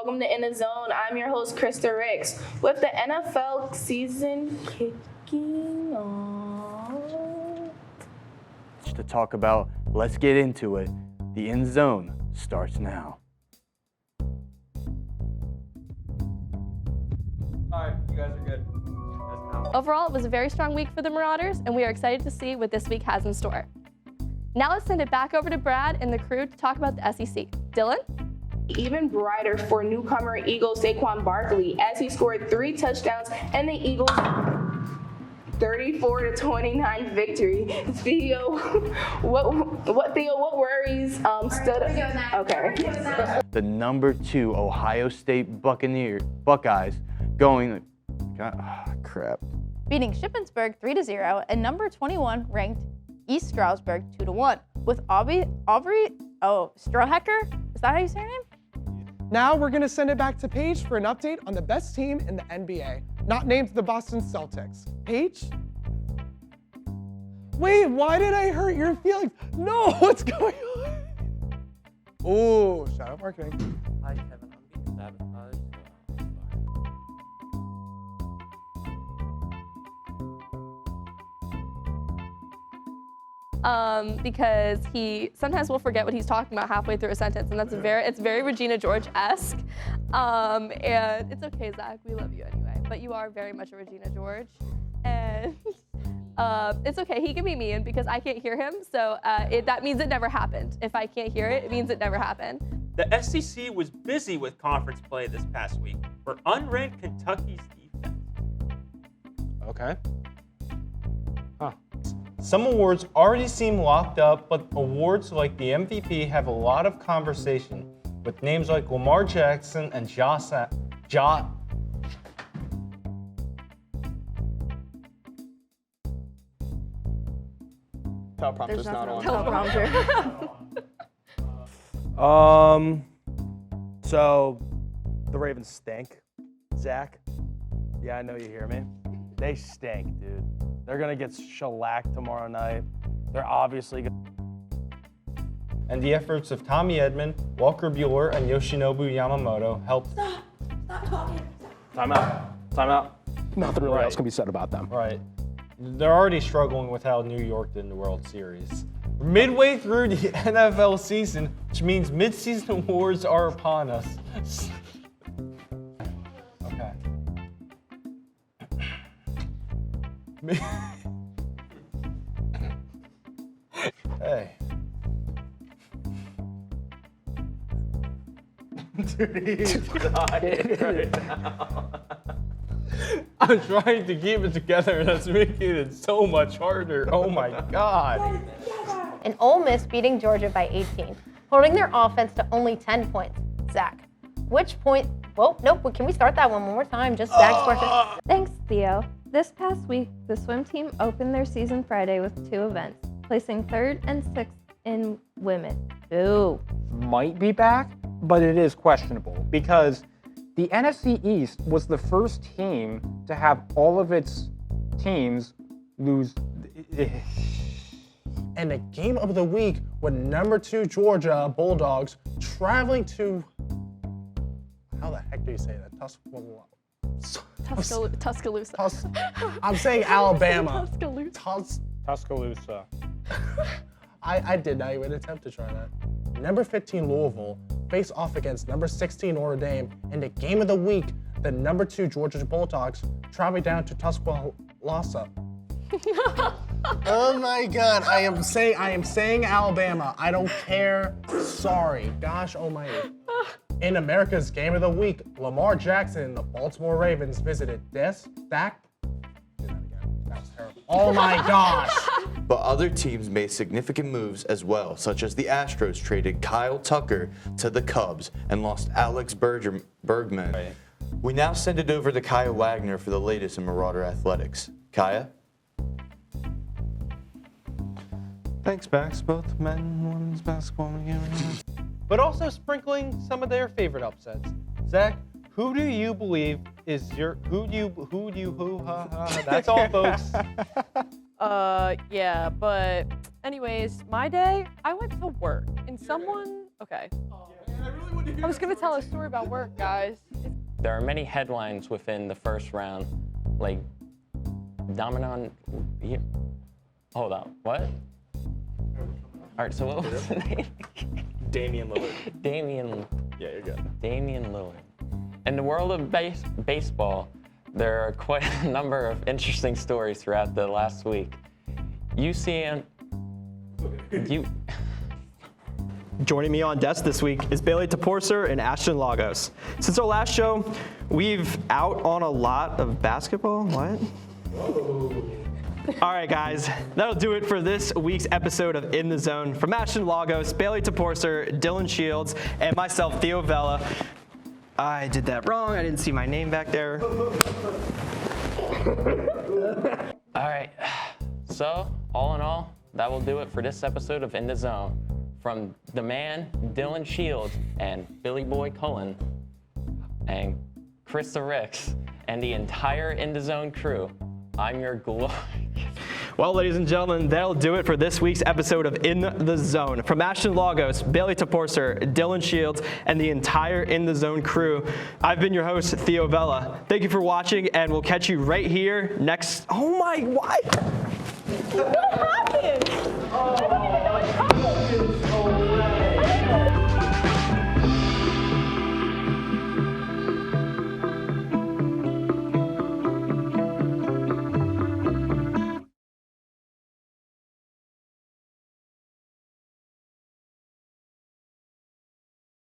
welcome to In the Zone. I'm your host, Krista Ricks. With the NFL season kicking off. To talk about, let's get into it. The In Zone starts now. All right, you guys are good. Overall, it was a very strong week for the Marauders, and we are excited to see what this week has in store. Now let's send it back over to Brad and the crew to talk about the SEC. Dylan? Even brighter for newcomer Eagles Saquon Barkley as he scored 3 touchdowns and the Eagles 34-29 victory. Theo, what worries stood up? Okay. The number 2 Ohio State Buckeyes going, crap. Beating Shippensburg 3-0 and number 21 ranked East Stroudsburg 2-1 with Aubrey Strohecker. Is that how you say her name? Now we're gonna send it back to Paige for an update on the best team in the NBA, not named the Boston Celtics. Paige? Wait, why did I hurt your feelings? No, what's going on? Oh, shout out marketing. Hi, Kevin. I'm being sabotaged. Because he sometimes will forget what he's talking about halfway through a sentence, and it's very Regina George-esque. And it's okay, Zach, we love you anyway, but you are very much a Regina George. And it's okay, he can be mean because I can't hear him, so that means it never happened. If I can't hear it, it means it never happened. The SEC was busy with conference play this past week for unranked Kentucky's defense. Okay. Some awards already seem locked up, but awards like the MVP have a lot of conversation with names like Lamar Jackson and Teleprompter's not on. Teleprompter. So the Ravens stink. Zach, yeah, I know you hear me. They stink, dude. They're gonna get shellacked tomorrow night. They're obviously And the efforts of Tommy Edmond, Walker Buehler, and Yoshinobu Yamamoto helped. Stop talking. Time out. Nothing really else can be said about them. Right. They're already struggling with how New York did in the World Series. We're midway through the NFL season, which means mid-season awards are upon us. Okay. Hey. Dude, he's dying right now. I'm trying to keep it together and that's making it so much harder. Oh my God. And Ole Miss beating Georgia by 18, holding their offense to only 10 points. Zach, which point? Whoa, nope, can we start that one more time? Just Zach's question. Thanks, Theo. This past week, the swim team opened their season Friday with 2 events, placing 3rd and 6th in women. Ooh. Might be back, but it is questionable because the NFC East was the first team to have all of its teams lose. And the game of the week with number 2 Georgia Bulldogs traveling to, how the heck do you say that? Tuscaloosa. I'm saying Alabama. Tuscaloosa. I did not even attempt to try that. Number 15 Louisville face off against number 16 Notre Dame in the game of the week. The number 2 Georgia Bulldogs traveling down to Tuscaloosa. Oh my God! I am saying Alabama. I don't care. Sorry. Gosh almighty. In America's game of the week, Lamar Jackson and the Baltimore Ravens visited this. That. Do that again. That was terrible. Oh my gosh. But other teams made significant moves as well, such as the Astros traded Kyle Tucker to the Cubs and lost Alex Bergman. Right. We now send it over to Kaya Wagner for the latest in Marauder Athletics. Kaya? Thanks, Max. Both men and women's basketball. But also sprinkling some of their favorite upsets. Zach, who do you believe is your that's all, folks. Yeah, but anyways, my day, I went to work and someone, okay. I'm just gonna tell a story about work, guys. There are many headlines within the first round, like Dominon. Hold on, what? All right, so what was the name? Damian Lillard. Yeah, you're good. Damian Lillard. In the world of baseball, there are quite a number of interesting stories throughout the last week. Joining me on desk this week is Bailey Toporser and Ashton Lagos. Since our last show, we've out on a lot of basketball. What? All right, guys, that'll do it for this week's episode of In the Zone. From Ashton Lagos, Bailey Toporser, Dylan Shields, and myself, Theo Vella. I did that wrong. I didn't see my name back there. All right, so all in all, that will do it for this episode of In the Zone. From the man, Dylan Shields, and Billy Boy Cullen, and Krista Ricks, and the entire In the Zone crew, I'm your glory. Well, ladies and gentlemen, that'll do it for this week's episode of In the Zone. From Ashton Lagos, Bailey Toporser, Dylan Shields, and the entire In the Zone crew, I've been your host, Theo Vella. Thank you for watching, and we'll catch you right here next. Oh my, what?